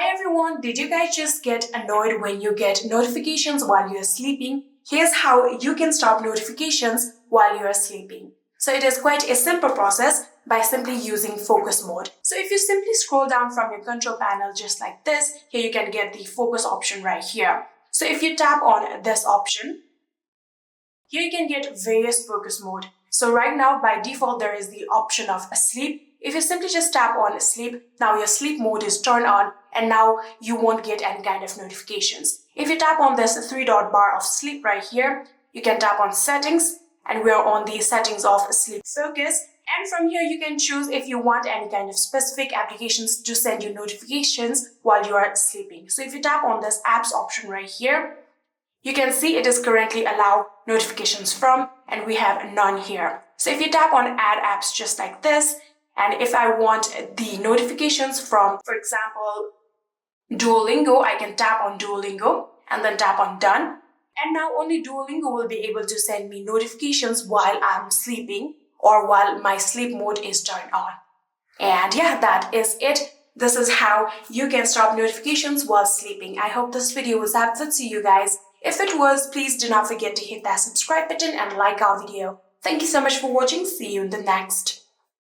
Hi everyone, did you guys just get annoyed when you get notifications while you're sleeping? Here's how you can stop notifications while you're sleeping. So it is quite a simple process by simply using focus mode. So if you simply scroll down from your control panel just like this, here you can get the focus option right here. So if you tap on this option, here you can get various focus mode. So right now by default there is the option of sleep. If you simply just tap on sleep, now your sleep mode is turned on and now you won't get any kind of notifications. If you tap on this three-dot bar of sleep right here, you can tap on settings and we're on the settings of sleep focus. And from here you can choose if you want any kind of specific applications to send you notifications while you are sleeping. So if you tap on this apps option right here, you can see it is currently allow notifications from and we have none here. So if you tap on add apps just like this, and if I want the notifications from, for example, Duolingo, I can tap on Duolingo and then tap on done. And now only Duolingo will be able to send me notifications while I'm sleeping or while my sleep mode is turned on. And yeah, that is it. This is how you can stop notifications while sleeping. I hope this video was helpful to you guys. If it was, please do not forget to hit that subscribe button and like our video. Thank you so much for watching. See you in the next.